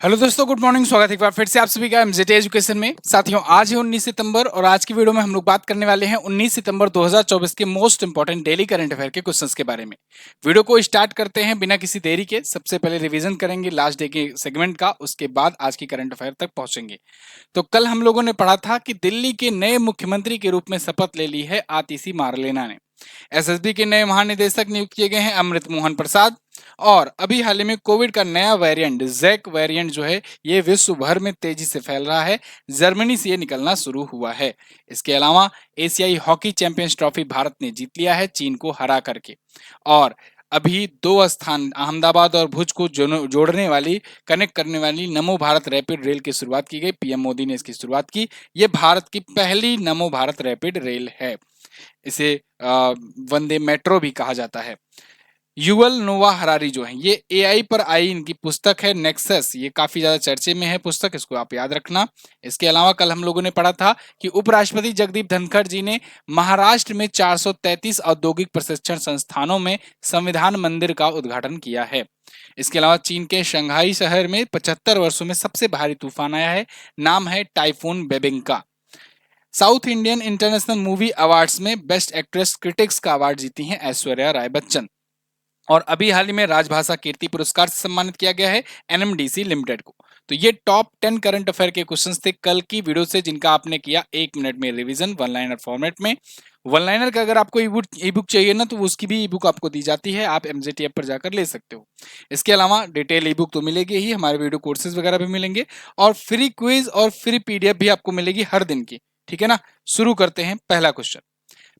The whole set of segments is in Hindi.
हेलो दोस्तों, गुड मॉर्निंग। स्वागत है एक बार फिर से आप सभी का एमजेटी एजुकेशन में। साथियों, आज है 19 सितंबर और आज की वीडियो में हम लोग बात करने वाले हैं 19 सितंबर 2024 के most important daily current affair के क्वेश्चंस के बारे में। वीडियो को स्टार्ट करते हैं बिना किसी देरी के। सबसे पहले रिवीजन करेंगे लास्ट डे के सेगमेंट का, उसके बाद आज की करंट अफेयर तक पहुंचेंगे। तो कल हम लोगों ने पढ़ा था कि दिल्ली के नए मुख्यमंत्री के रूप में शपथ ले ली है आतिशी मारलेना ने। एसएसबी के नए महानिदेशक नियुक्त किए गए हैं अमृत मोहन प्रसाद। और अभी हाल ही में कोविड का नया वेरिएंट जैक वेरिएंट जो है ये विश्व भर में तेजी से फैल रहा है। जर्मनी से ये निकलना शुरू हुआ है। इसके अलावा एशियाई हॉकी चैंपियंस ट्रॉफी भारत ने जीत लिया है चीन को हरा करके। और अभी दो स्थान अहमदाबाद और भुज को जोड़ने वाली कनेक्ट करने वाली नमो भारत रैपिड रेल की शुरुआत की गई। पीएम मोदी ने इसकी शुरुआत की। ये भारत की पहली नमो भारत रैपिड रेल है। इसे वंदे मेट्रो भी कहा जाता है। युवल नोवा हरारी जो है ये एआई पर आई इनकी पुस्तक है नेक्सस। ये काफी ज्यादा चर्चे में है पुस्तक, इसको आप याद रखना। इसके अलावा कल हम लोगों ने पढ़ा था कि उपराष्ट्रपति जगदीप धनखड़ जी ने महाराष्ट्र में 433 औद्योगिक प्रशिक्षण संस्थानों में संविधान मंदिर का उद्घाटन किया है। इसके अलावा चीन के शंघाई शहर में 75 वर्षों में सबसे भारी तूफान आया है। नाम है typhoon Bebinca. South Indian international movie awards में बेस्ट एक्ट्रेस क्रिटिक्स का अवार्ड जीती हैं ऐश्वर्या राय बच्चन। और अभी हाल ही में राजभाषा कीर्ति पुरस्कार से सम्मानित किया गया है एनएमडीसी लिमिटेड को। तो ये टॉप 10 करंट अफेयर के क्वेश्चंस थे कल की वीडियो से, जिनका आपने किया 1 मिनट में रिवीजन वन लाइनर फॉर्मेट में। वन लाइनर का अगर आपको ई बुक चाहिए ना, तो उसकी भी ई बुक आपको दी जाती है, आप एमजेटी ऐप पर जाकर ले सकते हो। इसके अलावा डिटेल ई बुक तो मिलेगी ही, हमारे वीडियो कोर्सेज वगैरह भी मिलेंगे और फ्री क्विज और फ्री पीडीएफ भी आपको मिलेगी हर दिन की। ठीक है ना। शुरू करते हैं।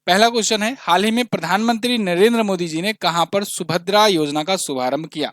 पहला क्वेश्चन है, हाल ही में प्रधानमंत्री नरेंद्र मोदी जी ने कहां पर सुभद्रा योजना का शुभारंभ किया?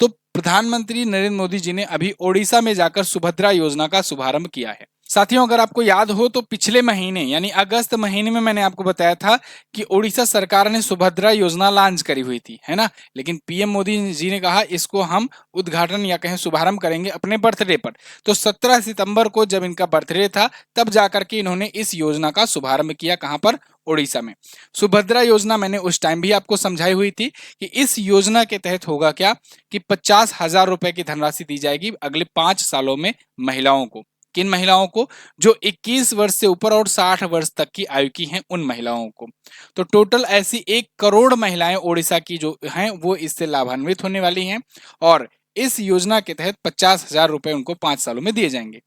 तो प्रधानमंत्री नरेंद्र मोदी जी ने अभी ओडिशा में जाकर सुभद्रा योजना का शुभारंभ किया है। साथियों, अगर आपको याद हो तो पिछले महीने यानी अगस्त महीने में मैंने आपको बताया था कि ओडिशा सरकार ने सुभद्रा योजना लॉन्च करी हुई थी, है ना। लेकिन पीएम मोदी जी ने कहा इसको हम उद्घाटन या कहें शुभारंभ करेंगे अपने बर्थडे पर। तो 17 सितंबर को जब इनका बर्थडे था तब जाकर के इन्होंने इस योजना का शुभारंभ किया। कहां पर? ओडिशा में। सुभद्रा योजना मैंने उस टाइम भी आपको समझाई हुई थी कि इस योजना के तहत होगा क्या कि 50,000 रुपए की धनराशि दी जाएगी अगले 5 सालों में महिलाओं को। किन महिलाओं को? जो 21 वर्ष से ऊपर और 60 वर्ष तक की आयु की हैं उन महिलाओं को। तो टोटल ऐसी 1 करोड़ महिलाएं ओडिशा की जो हैं वो इससे लाभान्वित होने वाली हैं। और इस योजना के तहत 50,000 रुपए उनको 5 सालों में दिए जाएंगे।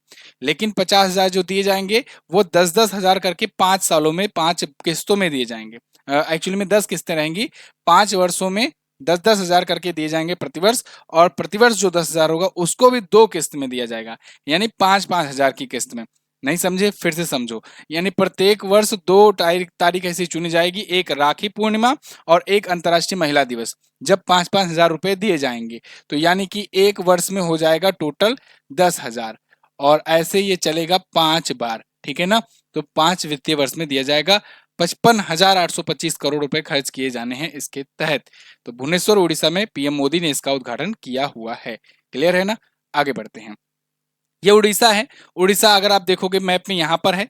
लेकिन 50,000 जो दिए जाएंगे वो 10-10 हजार करके 5 सालों में 5 किस्तों में दिए जाएंगे। एक्चुअली में 10 किस्तें रहेंगी, 5 वर्षों में 10-10 हजार करके दिए जाएंगे प्रतिवर्ष। और प्रतिवर्ष जो 10,000 होगा उसको भी 2 किस्त में दिया जाएगा, यानी 5-5 हजार की किस्त में। नहीं समझे? फिर से समझो। यानी प्रत्येक वर्ष 2 तारीख ऐसी चुनी जाएगी, एक राखी पूर्णिमा और एक अंतर्राष्ट्रीय महिला दिवस, जब 5-5 हजार रुपए दिए जाएंगे। तो यानी कि एक वर्ष में हो जाएगा टोटल 10,000 और ऐसे ये चलेगा 5 बार। ठीक है ना। तो 5 वित्तीय वर्ष में दिया जाएगा। 55,825 करोड़ रुपए खर्च किए जाने हैं इसके तहत। तो भुवनेश्वर उड़ीसा में पीएम मोदी ने इसका उद्घाटन किया हुआ है। क्लियर है ना। आगे बढ़ते हैं। ये उड़ीसा है। उड़ीसा अगर आप देखोगे मैप में यहाँ पर है।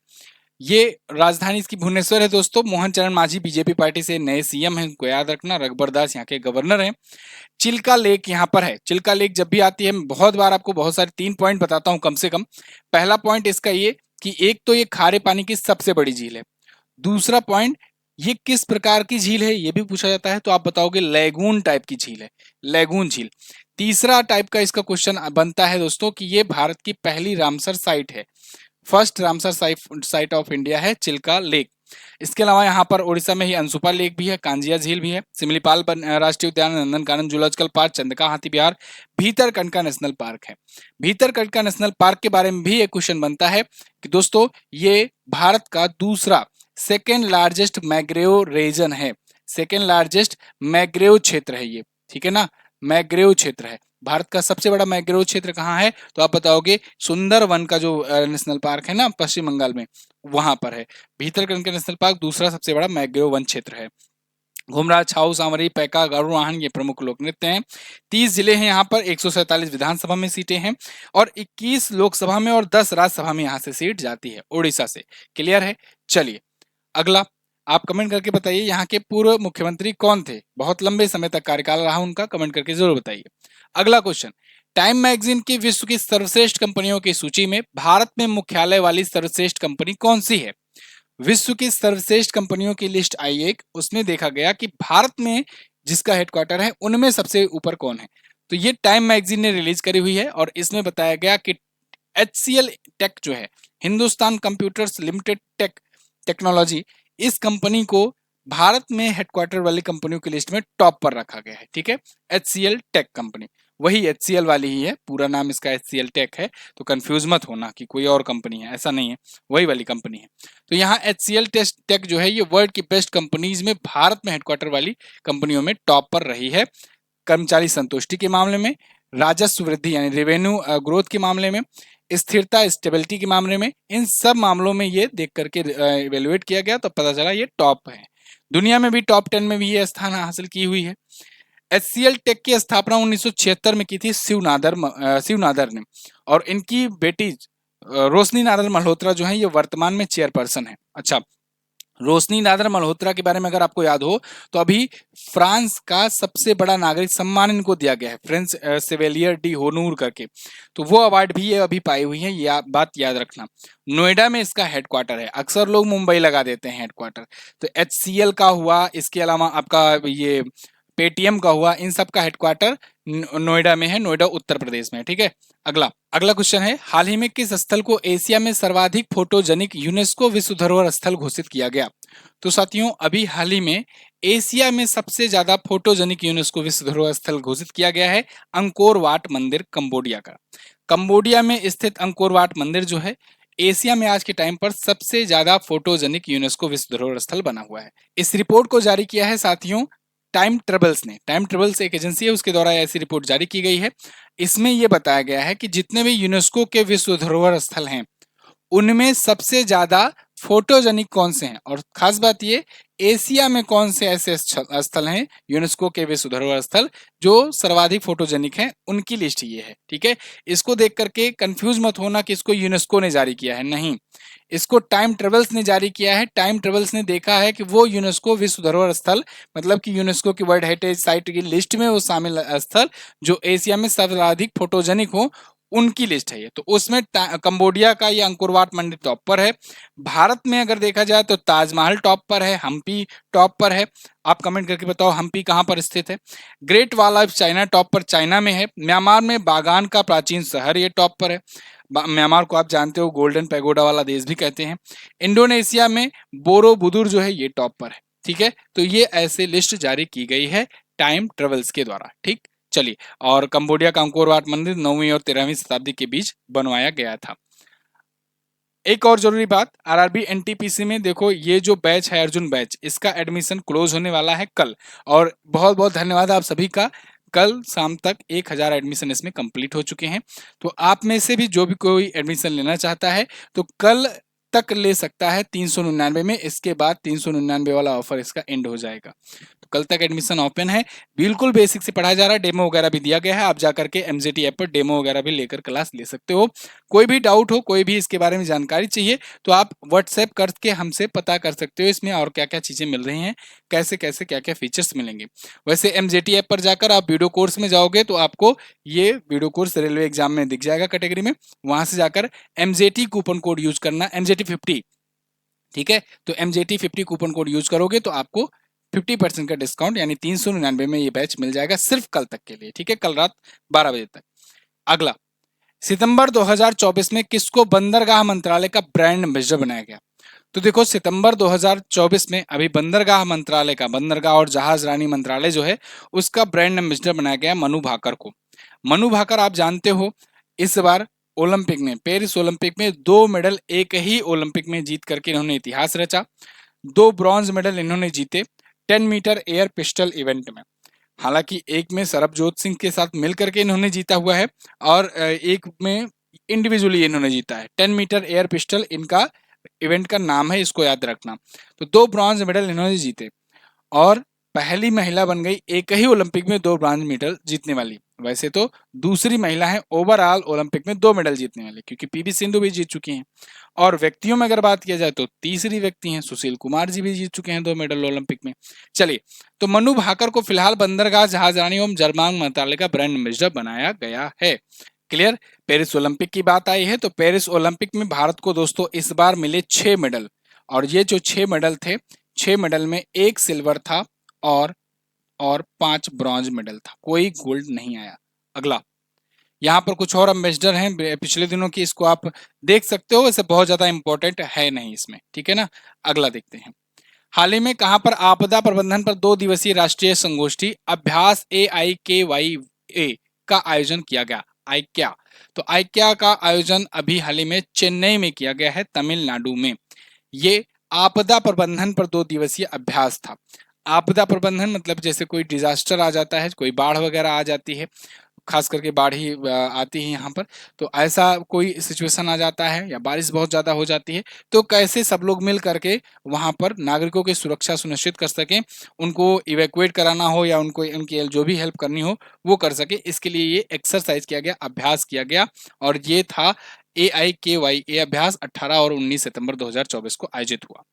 ये राजधानी इसकी भुवनेश्वर है दोस्तों। मोहन चरण मांझी बीजेपी पार्टी से नए सीएम हैं, उनको याद रखना। रघुबर दास यहाँ के गवर्नर हैं। चिल्का लेक यहाँ पर है। चिल्का लेक जब भी आती है, बहुत बार आपको बहुत सारे 3 पॉइंट बताता हूँ कम से कम। पहला पॉइंट इसका ये कि एक तो ये खारे पानी की सबसे बड़ी झील है। दूसरा पॉइंट, ये किस प्रकार की झील है ये भी पूछा जाता है, तो आप बताओगे लैगून टाइप की झील है, लैगून झील। तीसरा टाइप का इसका क्वेश्चन बनता है दोस्तों कि ये भारत की पहली रामसर साइट है। First Ramsar site of India है चिल्का लेक। इसके अलावा यहाँ पर उड़ीसा में ही अंशुपा लेक भी है, कांजिया झील भी है, सिमलीपाल राष्ट्रीय उद्यान, नंदनकानन जूलॉजिकल पार्क, चंदका हाथी विहार, भीतरकनिका नेशनल पार्क है। भीतरकनिका नेशनल पार्क के बारे में भी एक क्वेश्चन बनता है कि दोस्तों ये भारत का दूसरा सेकेंड लार्जेस्ट मैग्रेव रीजन है। सेकेंड लार्जेस्ट मैग्रेव क्षेत्र है ये। ठीक है ना। मैग्रेव क्षेत्र है। भारत का सबसे बड़ा मैग्रोव क्षेत्र कहाँ है? तो आप बताओगे सुंदरवन का जो नेशनल पार्क है ना पश्चिम बंगाल में, वहां पर है। भीतरकनिका नेशनल पार्क दूसरा सबसे बड़ा मैग्रोव वन क्षेत्र है। घुमरा, छाऊ, सांवरी, पैका, गरुड़ाहन ये प्रमुख लोक नृत्य हैं। 30 जिले हैं यहाँ पर, 147 विधानसभा में सीटें हैं और 21 लोकसभा में और 10 राज्यसभा में यहाँ से सीट जाती है उड़ीसा से। क्लियर है। चलिए अगला, आप कमेंट करके बताइए यहाँ के पूर्व मुख्यमंत्री कौन थे? बहुत लंबे समय तक कार्यकाल रहा उनका, कमेंट करके जरूर बताइए। अगला क्वेश्चन, टाइम मैगजीन की विश्व की सर्वश्रेष्ठ कंपनियों की सूची में भारत में मुख्यालय वाली सर्वश्रेष्ठ कंपनी कौन सी है? विश्व की सर्वश्रेष्ठ कंपनियों की लिस्ट आई एक, उसमें देखा गया कि भारत में जिसका हेडक्वार्टर है उनमें सबसे ऊपर कौन है। तो ये टाइम मैगजीन ने रिलीज करी हुई है और इसमें बताया गया कि HCL टेक जो है, हिंदुस्तान कंप्यूटर्स लिमिटेड टेक्नोलॉजी, इस कंपनी को भारत में हेडक्वार्टर वाली कंपनियों की लिस्ट में टॉप पर रखा गया है। ठीक है, HCL टेक कंपनी वही HCL वाली ही है, पूरा नाम इसका HCL टेक है, तो कंफ्यूज मत होना कि कोई और कंपनी है, ऐसा नहीं है, वही वाली कंपनी है। तो यहाँ HCL टेक जो है ये वर्ल्ड की बेस्ट कंपनीज में भारत में हेडक्वार्टर वाली कंपनियों में टॉप पर रही है। कर्मचारी संतुष्टि के मामले में, राजस्व वृद्धि यानी रेवेन्यू ग्रोथ के मामले में, स्थिरता स्टेबिलिटी के मामले में, इन सब मामलों में ये देख करके इवेलुएट किया गया तो पता चला ये टॉप है। दुनिया में भी टॉप 10 में भी ये स्थान हासिल की हुई है। HCL टेक की स्थापना 1976 में की थी शिव नादर ने, और इनकी बेटी रोशनी नादर मल्होत्रा जो है ये वर्तमान में चेयरपर्सन है। अच्छा, रोशनी नादर मल्होत्रा के बारे में अगर आपको याद हो तो अभी फ्रांस का सबसे बड़ा नागरिक सम्मान इनको दिया गया है, फ्रेंच सेवेलियर डी होनूर करके, तो वो अवार्ड भी ये अभी पाई हुई है, ये बात याद रखना। नोएडा में इसका हेडक्वार्टर है, अक्सर लोग मुंबई लगा देते हैं हेडक्वार्टर, तो HCL का हुआ, इसके अलावा आपका ये पेटीएम का हुआ, इन सब का हेडक्वार्टर नोएडा में है, नोएडा उत्तर प्रदेश में। ठीक है, अगला अगला क्वेश्चन है, हाल ही में किस स्थल को एशिया में सर्वाधिक फोटोजेनिक यूनेस्को विश्व धरोहर स्थल घोषित किया गया? तो साथियों अभी हाल ही में एशिया में सबसे ज्यादा फोटोजेनिक यूनेस्को विश्व धरोहर स्थल घोषित किया गया है अंकोर वाट मंदिर कंबोडिया का। कंबोडिया में स्थित अंकोर वाट मंदिर जो है एशिया में आज के टाइम पर सबसे ज्यादा फोटोजेनिक यूनेस्को विश्व धरोहर स्थल बना हुआ है। इस रिपोर्ट को जारी किया है साथियों टाइम ट्रेवल्स ने। टाइम ट्रेवल्स एक एजेंसी है, उसके द्वारा ऐसी रिपोर्ट जारी की गई है। इसमें यह बताया गया है कि जितने भी यूनेस्को के विश्व धरोहर स्थल हैं उनमें सबसे ज्यादा फोटोजेनिक कौन से हैं, और खास बात ये एशिया में कौन से ऐसे स्थल हैं यूनेस्को के विश्व धरोहर स्थल जो सर्वाधिक फोटोजेनिक हैं, उनकी लिस्ट ये है। ठीक है, इसको देख करके कंफ्यूज मत होना कि इसको यूनेस्को ने जारी किया है, नहीं, इसको टाइम ट्रेवल्स ने जारी किया है। टाइम ट्रेवल्स ने देखा है कि वो यूनेस्को विश्व धरोहर स्थल, मतलब कि यूनेस्को की वर्ल्ड हेरिटेज साइट की लिस्ट में वो शामिल स्थल जो एशिया में सर्वाधिक फोटोजेनिक हो, उनकी लिस्ट है ये। तो उसमें कंबोडिया का ये अंकोर वाट मंदिर टॉप पर है। भारत में अगर देखा जाए तो ताजमहल टॉप पर है, हम्पी टॉप पर है। आप कमेंट करके बताओ हम्पी कहाँ पर स्थित है। Great wall of China top पर चाइना में है। म्यांमार में बागान का प्राचीन शहर ये टॉप पर है। म्यांमार को आप जानते हो गोल्डन पैगोडा वाला देश भी कहते हैं। इंडोनेशिया में बोरोबुदुर जो है ये टॉप पर है। ठीक है, तो ये ऐसे लिस्ट जारी की गई है टाइम ट्रेवल्स के द्वारा। ठीक, चलिए, और कंबोडिया का अंकोर वाट मंदिर 9वीं और 13वीं शताब्दी के बीच बनवाया गया था। एक और जरूरी बात, आरआरबी एनटीपीसी में देखो ये जो बैच है अर्जुन बैच, इसका एडमिशन क्लोज होने वाला है कल, और बहुत बहुत धन्यवाद आप सभी का। कल शाम तक 1000 एडमिशन इसमें कंप्लीट हो चुके हैं। तो आप में से भी जो भी कोई एडमिशन लेना चाहता है तो कल तक ले सकता है 399 में, इसके बाद 399 वाला ऑफर इसका एंड हो जाएगा। तो कल तक एडमिशन ओपन है, बिल्कुल बेसिक से पढ़ाया जा रहा है, डेमो वगैरह भी दिया गया है। आप जाकर के एमजेटी ऐप पर डेमो वगैरह भी लेकर क्लास ले सकते हो। कोई भी डाउट हो, कोई भी इसके बारे में जानकारी चाहिए तो आप व्हाट्सएप करके हमसे पता कर सकते हो इसमें और क्या क्या चीजें मिल रही हैं, कैसे कैसे क्या क्या फीचर्स मिलेंगे। वैसे एमजेटी ऐप पर जाकर आप वीडियो कोर्स में जाओगे तो आपको ये वीडियो कोर्स रेलवे एग्जाम में दिख जाएगा कैटेगरी में, वहां से जाकर एमजेटी कूपन कोड यूज करना, MJT 50। ठीक है, तो MJT 50 कूपन कोड यूज करोगे तो आपको 50% का डिस्काउंट यानी 399 में ये बैच मिल जाएगा सिर्फ कल तक के लिए। ठीक है, कल रात 12 बजे तक। अगला, सितंबर 2024 में किसको बंदरगाह मंत्रालय का ब्रांड एम्बेसडर बनाया गया? तो देखो सितंबर 2024 में अभी बंदरगाह मंत्रालय का, बंदरगाह और जहाज रानी मंत्रालय जो है उसका ब्रांड एम्बेसडर बनाया गया मनु भाकर को। मनु भाकर आप जानते हो इस बार ओलंपिक में, पेरिस ओलंपिक में 2 मेडल एक ही ओलंपिक में जीत करके इन्होंने इतिहास रचा। 2 ब्रॉन्ज मेडल इन्होंने जीते 10 मीटर एयर पिस्टल इवेंट में। हालांकि एक में सरबजोत सिंह के साथ मिलकर के इन्होंने जीता हुआ है और एक में इंडिविजुअली इन्होंने जीता है। 10 मीटर एयर पिस्टल इनका इवेंट का नाम है, इसको याद रखना। तो 2 ब्रॉन्ज मेडल इन्होंने जीते और पहली महिला बन गई एक ही ओलंपिक में 2 ब्रॉन्ज मेडल जीतने वाली। वैसे तो दूसरी महिला है ओवरऑल ओलंपिक में 2 मेडल जीतने वाली, क्योंकि पीवी सिंधु भी जीत चुकी हैं। और व्यक्तियों में अगर बात किया जाए तो तीसरी व्यक्ति हैं सुशील कुमार जी, भी जीत चुके हैं 2 मेडल ओलंपिक में। चलिए, तो मनु भाकर को फिलहाल बंदरगाह जहाजरानी एवं जलमार्ग मंत्रालय का ब्रांड एम्बेसडर बनाया गया है। क्लियर। पेरिस ओलंपिक की बात आई है तो पेरिस ओलंपिक में भारत को दोस्तों इस बार मिले 6 मेडल, और ये जो 6 मेडल थे, 6 मेडल में 1 सिल्वर था और 5 ब्रॉन्ज मेडल था, कोई गोल्ड नहीं आया। अगला, यहाँ पर कुछ और एम्बेसडर हैं पिछले दिनों की, इसको आप देख सकते हो, वैसे बहुत ज्यादा इंपॉर्टेंट है नहीं इसमें, ठीक है ना। अगला देखते हैं, हाल ही में कहां पर आपदा प्रबंधन पर 2 दिवसीय राष्ट्रीय संगोष्ठी अभ्यास AIKYA का आयोजन किया गया। आइक्या, तो आइक्या का आयोजन अभी हाल ही में चेन्नई में किया गया है, तमिलनाडु में। ये आपदा प्रबंधन पर 2 दिवसीय अभ्यास था। आपदा प्रबंधन मतलब जैसे कोई डिजास्टर आ जाता है, कोई बाढ़ वगैरह आ जाती है, खास करके बाढ़ ही आती है यहाँ पर, तो ऐसा कोई सिचुएशन आ जाता है या बारिश बहुत ज्यादा हो जाती है, तो कैसे सब लोग मिल करके वहां पर नागरिकों की सुरक्षा सुनिश्चित कर सकें, उनको इवैक्यूएट कराना हो या उनको उनकी जो भी हेल्प करनी हो वो कर सके, इसके लिए ये एक्सरसाइज किया गया, अभ्यास किया गया। और ये था AIKYA अभ्यास 18 और 19 सितंबर 2024 को आयोजित हुआ।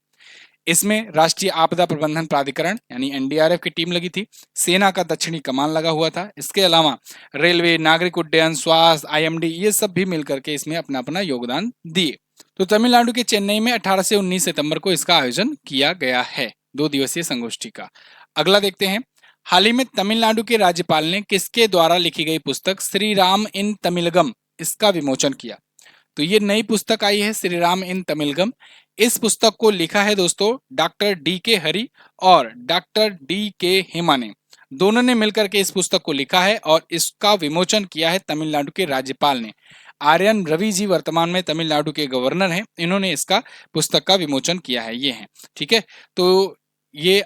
इसमें राष्ट्रीय आपदा प्रबंधन प्राधिकरण यानी NDRF की टीम लगी थी, सेना का दक्षिणी कमान लगा हुआ था, इसके अलावा रेलवे, नागरिक उड्डयन, स्वास्थ्य, IMD ये सब भी मिलकर के इसमें अपना अपना योगदान दिए। तो तमिलनाडु के चेन्नई में 18 से 19 सितंबर को इसका आयोजन किया गया है, 2 दिवसीय संगोष्ठी का। अगला देखते हैं, हाल ही में तमिलनाडु के राज्यपाल ने किसके द्वारा लिखी गई पुस्तक श्री राम इन तमिलगम इसका विमोचन किया। तो ये नई पुस्तक आई है श्री राम इन तमिलगम। इस पुस्तक को लिखा है दोस्तों डॉक्टर DK हरि और डॉक्टर DK हेमा ने, दोनों ने मिलकर के इस पुस्तक को लिखा है और इसका विमोचन किया है तमिलनाडु के राज्यपाल ने। RN रवि जी वर्तमान में तमिलनाडु के गवर्नर हैं, इन्होंने इसका पुस्तक का विमोचन किया है, ये है, ठीक है। तो ये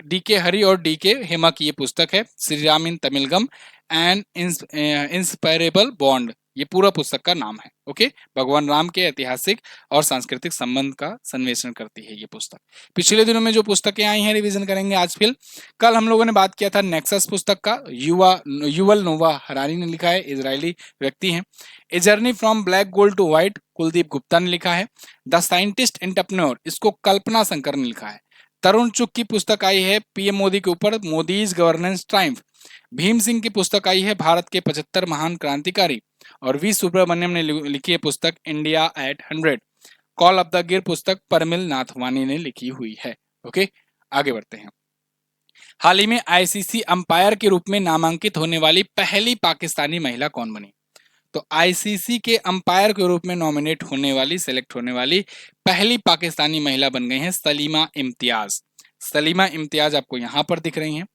DK हरि और DK हेमा की ये पुस्तक है श्री राम इन तमिलगम एंड इंस्पायरेबल बॉन्ड, ये पूरा पुस्तक का नाम है। ओके, भगवान राम के ऐतिहासिक और सांस्कृतिक संबंध का संवेषण करती है ये पुस्तक। पिछले दिनों में जो पुस्तकें आई हैं रिवीजन करेंगे आज। फिर कल हम लोगों ने बात किया था नेक्सस पुस्तक का, युवल नोवा हरारी ने लिखा है, इजरायली व्यक्ति हैं। A journey from black gold to white Kuldeep Gupta ने लिखा है। द साइंटिस्ट एंटरप्रेन्योर इसको कल्पना शंकर ने लिखा है। तरुण चुग की पुस्तक आई है PM मोदी के ऊपर, मोदीज गवर्नेंस ट्रायम्फ। भीम सिंह की पुस्तक आई है भारत के 75 महान क्रांतिकारी, और वी सुब्रमण्यम ने लिखी है पुस्तक India at 100। Call of the गिर पुस्तक परमिल नाथवानी ने लिखी हुई है। ओके, आगे बढ़ते हैं। हाल ही में ICC अंपायर के रूप में नामांकित होने वाली पहली पाकिस्तानी महिला कौन बनी। तो ICC के अंपायर के रूप में नॉमिनेट होने वाली, सेलेक्ट होने वाली पहली पाकिस्तानी महिला बन गई हैं सलीमा इम्तियाज। सलीमा इम्तियाज आपको यहां पर दिख रही हैं।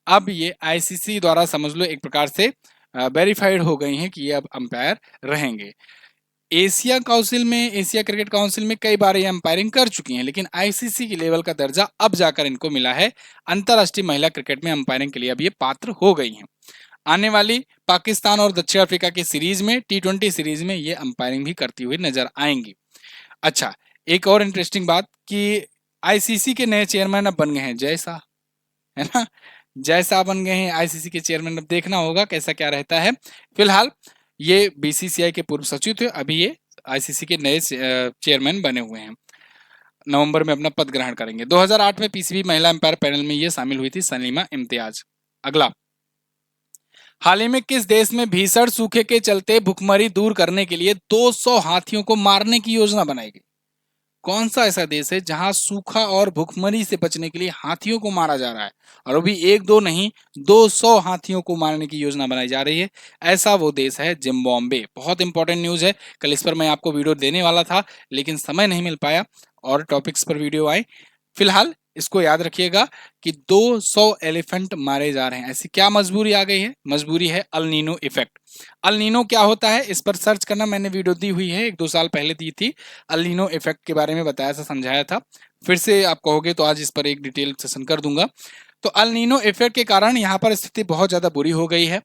अब ये ICC द्वारा समझ लो एक प्रकार से वेरीफाइड हो गई हैं कि ये अब अंपायर रहेंगे। एशिया काउंसिल में, एशिया क्रिकेट काउंसिल में कई बार ये अंपायरिंग कर चुकी हैं, लेकिन ICC की लेवल का दर्जा अब जाकर इनको मिला है। अंतरराष्ट्रीय महिला क्रिकेट में अंपायरिंग के लिए अब ये पात्र हो गई हैं। आने वाली पाकिस्तान और दक्षिण अफ्रीका की सीरीज में, T20 सीरीज में ये अंपायरिंग भी करती हुई नजर आएंगी। अच्छा, एक और इंटरेस्टिंग बात कि ICC के नए चेयरमैन अब बन गए हैं जय शाह, है ना, जय शाह बन गए हैं ICC के चेयरमैन। अब देखना होगा कैसा क्या रहता है। फिलहाल ये BCCI के पूर्व सचिव थे, अभी ये ICC के नए चेयरमैन बने हुए हैं, नवंबर में अपना पद ग्रहण करेंगे। 2008 में PCB महिला अंपायर पैनल में ये शामिल हुई थी सलीमा इम्तियाज। अगला, हाल ही में किस देश में भीषण सूखे के चलते भुखमरी दूर करने के लिए 200 हाथियों को मारने की योजना बनाई गई। कौन सा ऐसा देश है जहां सूखा और भुखमरी से बचने के लिए हाथियों को मारा जा रहा है, और वो भी एक दो नहीं 200 हाथियों को मारने की योजना बनाई जा रही है। ऐसा वो देश है जिम्बाब्वे। बहुत इंपॉर्टेंट न्यूज है, कल इस पर मैं आपको वीडियो देने वाला था लेकिन समय नहीं मिल पाया और टॉपिक्स पर वीडियो आए। फिलहाल इसको याद रखिएगा कि 200 एलिफेंट मारे जा रहे हैं। ऐसी क्या मजबूरी आ गई है? मजबूरी है El Nino effect. El Nino क्या होता है इस पर सर्च करना, मैंने वीडियो दी हुई है, 1-2 साल पहले दी थी, अल नीनो इफेक्ट के बारे में बताया था, समझाया था। फिर से आप कहोगे तो आज इस पर एक डिटेल सेशन कर दूंगा। तो अल नीनो इफेक्ट के कारण यहाँ पर स्थिति बहुत ज्यादा बुरी हो गई है।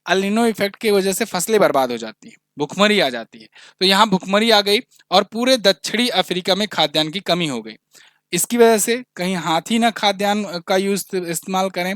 अल नीनो इफेक्ट की वजह से फसलें बर्बाद हो जाती है, भुखमरी आ जाती है। तो यहाँ भुखमरी आ गई और पूरे दक्षिणी अफ्रीका में खाद्यान्न की कमी हो गई। इसकी वजह से कहीं हाथी ना खाद्यान्न का यूज इस्तेमाल करें,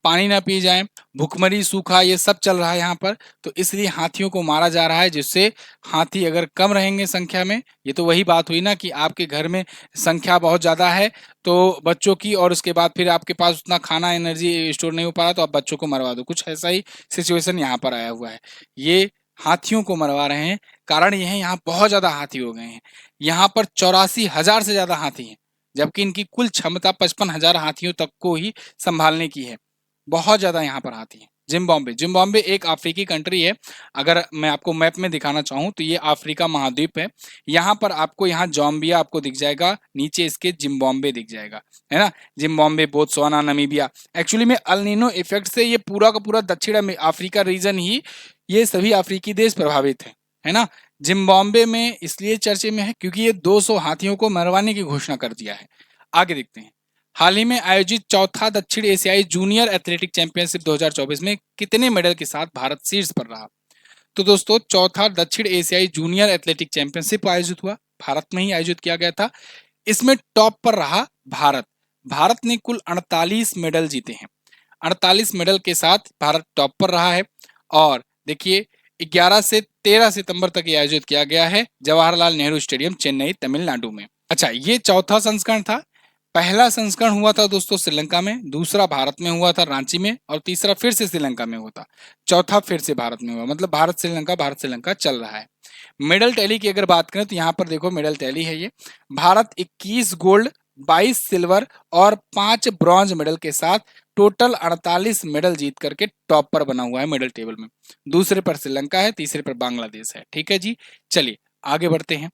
पानी ना पी जाएं, भूखमरी, सूखा ये सब चल रहा है यहाँ पर, तो इसलिए हाथियों को मारा जा रहा है, जिससे हाथी अगर कम रहेंगे संख्या में, ये तो वही बात हुई ना कि आपके घर में संख्या बहुत ज़्यादा है तो बच्चों की, और उसके बाद फिर आपके पास उतना खाना एनर्जी स्टोर नहीं हो पा रहा तो आप बच्चों को मरवा दो, कुछ ऐसा ही सिचुएशन यहाँ पर आया हुआ है। ये हाथियों को मरवा रहे हैं, कारण ये है यहाँ बहुत ज़्यादा हाथी हो गए हैं। यहाँ पर 84,000 से ज़्यादा हाथी हैं, जबकि इनकी कुल क्षमता 55,000 हाथियों तक को ही संभालने की है। बहुत ज़्यादा यहाँ पर हाथी हैं। जिम्बाब्वे एक अफ्रीकी कंट्री है। अगर मैं आपको मैप में दिखाना चाहूँ तो ये अफ्रीका महाद्वीप है। यहाँ पर आपको यहाँ जाम्बिया आपको दिख जाएगा, नीचे इसके जिम्बाब्वे दिख जाएगा, है ना। Zimbabwe, Botswana, Namibia. एक्चुअली में अल नीनो इफेक्ट से ये पूरा का पूरा दक्षिण अफ्रीका रीजन ही, ये सभी अफ्रीकी देश प्रभावित है ना। जिम्बाब्वे में इसलिए चर्चे में है क्योंकि ये 200 हाथियों को मरवाने की घोषणा कर दिया है। आगे देखते हैं, हाल ही में आयोजित चौथा दक्षिण एशियाई जूनियर एथलेटिक चैंपियनशिप 2024 में कितने मेडल के साथ भारत शीर्ष पर रहा। तो दोस्तों, चौथा दक्षिण एशियाई जूनियर एथलेटिक चैंपियनशिप आयोजित हुआ, भारत में ही आयोजित किया गया था। इसमें टॉप पर रहा भारत। भारत ने कुल 48 मेडल जीते हैं। 48 मेडल के साथ भारत टॉप पर रहा है। और देखिए, 11 से 13 सितंबर तक ये आयोजित किया गया है जवाहरलाल नेहरू स्टेडियम, चेन्नई, तमिलनाडु में। अच्छा, ये चौथा संस्करण था। पहला संस्करण हुआ था दोस्तों श्रीलंका में, दूसरा भारत में हुआ था रांची में, और तीसरा फिर से श्रीलंका में हुआ था, चौथा फिर से भारत में हुआ। मतलब भारत श्रीलंका चल रहा है। मेडल टैली की अगर बात करें तो यहाँ पर देखो मेडल टैली है ये। भारत 21 गोल्ड, 22 सिल्वर और 5 ब्रॉन्ज मेडल के साथ टोटल 48 मेडल जीत करके टॉप पर बना हुआ है मेडल टेबल में। दूसरे पर श्रीलंका है, तीसरे पर बांग्लादेश है। ठीक है जी, चलिए आगे बढ़ते हैं।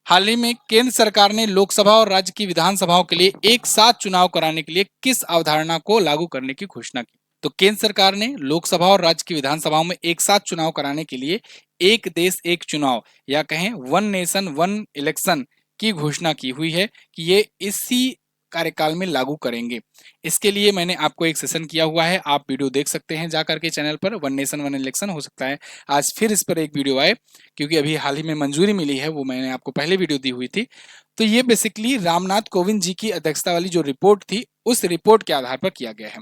हाल ही में केंद्र सरकार ने लोकसभा और राज्य की विधानसभाओं के लिए एक साथ चुनाव कराने के लिए किस अवधारणा को लागू करने की घोषणा की। तो केंद्र सरकार ने लोकसभा और राज्य की विधानसभाओं में एक साथ चुनाव कराने के लिए एक देश एक चुनाव, या कहें वन नेशन वन इलेक्शन की घोषणा की हुई है कि ये इसी कार्यकाल में लागू करेंगे। इसके लिए मैंने आपको एक सेशन किया हुआ है, आप वीडियो देख सकते हैं जाकर के चैनल पर। वन नेशन वन इलेक्शन, हो सकता है आज फिर इस पर एक वीडियो आए, क्योंकि अभी हाल ही में मंजूरी मिली है, वो मैंने आपको पहले वीडियो दी हुई थी। तो ये बेसिकली रामनाथ कोविंद जी की अध्यक्षता वाली जो रिपोर्ट थी, उस रिपोर्ट के आधार पर किया गया है।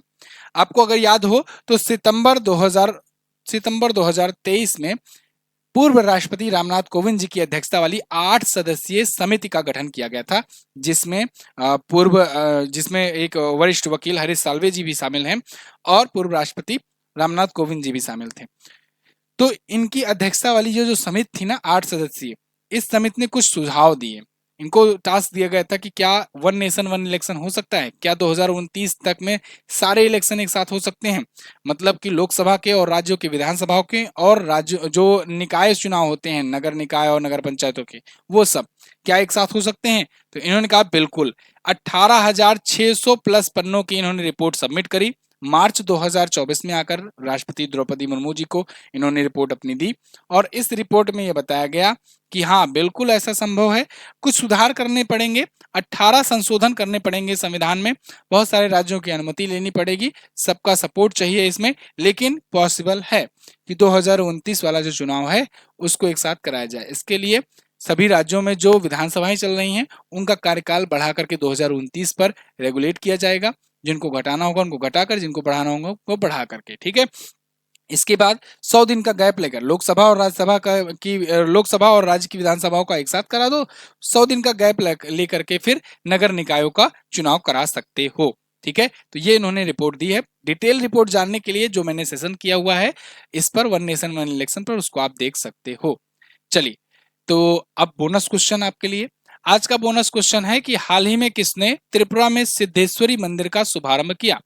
आपको अगर याद हो तो सितंबर 2023 में पूर्व राष्ट्रपति रामनाथ कोविंद जी की अध्यक्षता वाली 8 सदस्यीय समिति का गठन किया गया था, जिसमें जिसमें एक वरिष्ठ वकील हरीश साल्वे जी भी शामिल हैं और पूर्व राष्ट्रपति रामनाथ कोविंद जी भी शामिल थे। तो इनकी अध्यक्षता वाली जो समिति थी ना 8 सदस्यीय, इस समिति ने कुछ सुझाव दिए। इनको टास्क दिया गया था कि क्या वन नेशन वन इलेक्शन हो सकता है, क्या 2029 तक में सारे इलेक्शन एक साथ हो सकते हैं, मतलब कि लोकसभा के और राज्यों के विधानसभाओं के और राज्य जो निकाय चुनाव होते हैं, नगर निकाय और नगर पंचायतों के, वो सब क्या एक साथ हो सकते हैं। तो इन्होंने कहा बिल्कुल। 18,600 प्लस पन्नों की इन्होंने रिपोर्ट सबमिट करी। मार्च 2024 में आकर राष्ट्रपति द्रौपदी मुर्मू जी को इन्होंने रिपोर्ट अपनी दी, और इस रिपोर्ट में यह बताया गया कि हाँ बिल्कुल ऐसा संभव है। कुछ सुधार करने पड़ेंगे, 18 संशोधन करने पड़ेंगे संविधान में, बहुत सारे राज्यों की अनुमति लेनी पड़ेगी, सबका सपोर्ट चाहिए इसमें, लेकिन पॉसिबल है कि 2029 वाला जो चुनाव है उसको एक साथ कराया जाए। इसके लिए सभी राज्यों में जो विधानसभाएं चल रही हैं उनका कार्यकाल बढ़ा करके 2029 पर रेगुलेट किया जाएगा। जिनको घटाना होगा उनको घटाकर, जिनको बढ़ाना होगा उनको बढ़ा करके, ठीक है। इसके बाद 100 दिन का गैप लेकर लोकसभा और लोकसभा और राज्य की विधानसभाओं का एक साथ करा दो। 100 दिन का गैप लेकर के फिर नगर निकायों का चुनाव करा सकते हो, ठीक है। तो ये इन्होंने रिपोर्ट दी है। डिटेल रिपोर्ट जानने के लिए जो मैंने सेशन किया हुआ है इस पर, वन नेशन वन इलेक्शन पर, उसको आप देख सकते हो। चलिए, तो अब बोनस क्वेश्चन आपके लिए। आज का बोनस क्वेश्चन है कि हाल ही में किसने त्रिपुरा में सिद्धेश्वरी मंदिर का शुभारंभ किया।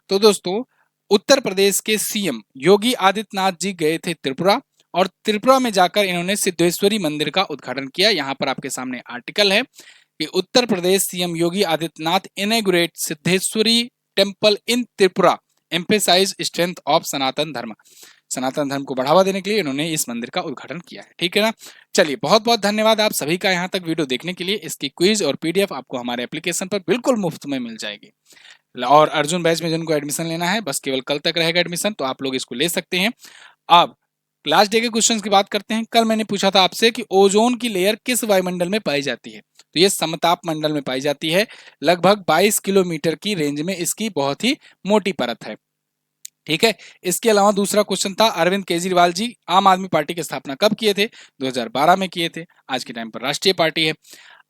तो दोस्तों, उत्तर प्रदेश के सीएम योगी आदित्यनाथ जी गए थे त्रिपुरा, और त्रिपुरा में जाकर इन्होंने सिद्धेश्वरी मंदिर का उद्घाटन किया। यहाँ पर आपके सामने आर्टिकल है कि Uttar Pradesh CM Yogi Adityanath inaugurate Siddheshwari temple in Tripura, emphasise strength of Sanatan Dharma. सनातन धर्म को बढ़ावा देने के लिए इन्होंने इस मंदिर का उद्घाटन किया है, ठीक है ना। चलिए, बहुत बहुत धन्यवाद आप सभी का यहाँ तक वीडियो देखने के लिए। इसकी क्विज और पीडीएफ आपको हमारे एप्लीकेशन पर बिल्कुल मुफ्त में मिल जाएगी। और अर्जुन बैच में जिनको एडमिशन लेना है, बस केवल कल तक रहेगा एडमिशन, तो आप लोग इसको ले सकते हैं। अब लास्ट डे के क्वेश्चंस की बात करते हैं। कल मैंने पूछा था आपसे कि ओजोन की लेयर किस वायुमंडल में पाई जाती है। तो ये समताप मंडल में पाई जाती है। लगभग 22 किलोमीटर की रेंज में इसकी बहुत ही मोटी परत है। ठीक है। इसके अलावा दूसरा क्वेश्चन था, अरविंद केजरीवाल जी आम आदमी पार्टी की स्थापना कब किए थे? 2012 में किए थे। आज के टाइम पर राष्ट्रीय पार्टी है।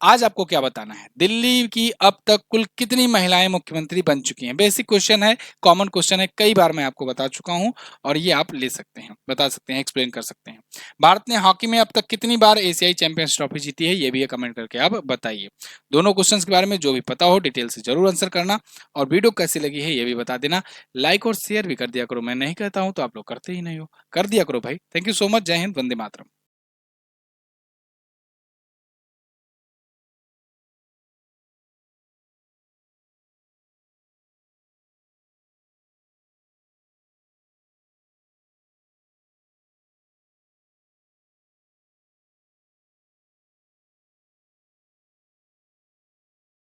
आज आपको क्या बताना है, दिल्ली की अब तक कुल कितनी महिलाएं मुख्यमंत्री बन चुकी हैं? बेसिक क्वेश्चन है, कॉमन क्वेश्चन है, कई बार मैं आपको बता चुका हूं और ये आप ले सकते हैं, बता सकते हैं, एक्सप्लेन कर सकते हैं। भारत ने हॉकी में अब तक कितनी बार एशियाई चैंपियंस ट्रॉफी जीती है? ये भी कमेंट करके आप बताइए। दोनों क्वेश्चन के बारे में जो भी पता हो डिटेल से जरूर आंसर करना, और वीडियो कैसी लगी है ये भी बता देना। लाइक और शेयर भी कर दिया करो, मैं नहीं कहता हूं तो आप लोग करते ही नहीं हो, कर दिया करो भाई। Thank you so much. जय हिंद, वंदे मातरम।